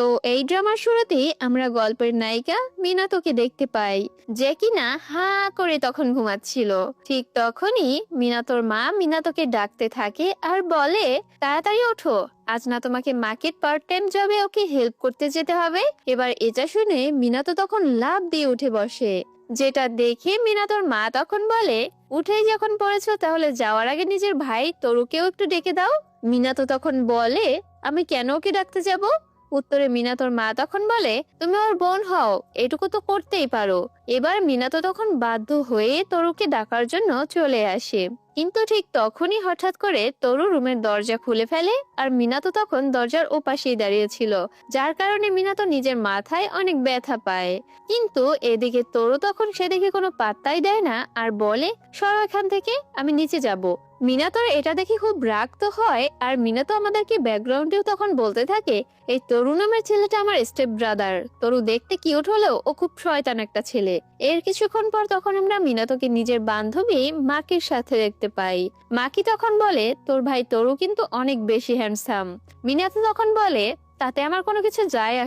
তো এই ড্রামার শুরুতেই আমরা গল্পের নায়িকা মিনাতোকে দেখতে পাই, যে কিনা হা করে তখন ঘুমাচ্ছিল। ঠিক তখনই মিনাতোর মা মিনাতোকে ডাকতে থাকে আর বলে, তাড়াতাড়ি ওঠো, আজ না তোমাকে মার্কেট পার্ট টাইম জবে ওকে হেল্প করতে যেতে হবে। এবার এটা শুনে মিনাতো তখন লাফ দিয়ে উঠে বসে, যেটা দেখে মিনাতোর মা তখন বলে, উঠেই যখন পড়েছো তাহলে যাওয়ার আগে নিজের ভাই তরুকেও একটু ডেকে দাও। মিনাতো তখন বলে, আমি কেন ওকে ডাকতে যাব? উত্তরে মিনাতোর মা তখন বলে, তুমি ওর বোন হও, এটুকু তো করতেই পারো। এবার মিনাতো তখন বাধ্য হয়ে তরুকে ডাকার জন্য চলে আসে। কিন্তু ঠিক তখনই হঠাৎ করে তরু রুমের দরজা খুলে ফেলে, আর মিনাতো তখন দরজার ওপাশেই দাঁড়িয়েছিল, যার কারণে মিনাতো নিজের মাথায় অনেক ব্যথা পায়। কিন্তু এদিকে তরু তখন সেদিকে কোনো পাত্তাই দেয় না আর বলে, সরো এখান থেকে, আমি নিচে যাব। মিনাতোর এটা দেখে খুব রাগ তো হয়, আর মিনাতো আমাদেরকে ব্যাকগ্রাউন্ডেও তখন বলতে থাকে, এই তরু নামের ছেলেটা আমার স্টেপ ব্রাদার। তরু দেখতে কিউট হলেও ও খুব শয়তান একটা ছেলে। এর কিছুক্ষণ পর তখন আমরা মিনাতোকে নিজের বান্ধবী মাকির সাথে দেখতে পাই। মাকি তখন বলে, তোর ভাই তরু কিন্তু অনেক বেশি হ্যান্ডসাম। মিনাতো তখন বলে, তাতে আমার কোনো কিছু যায়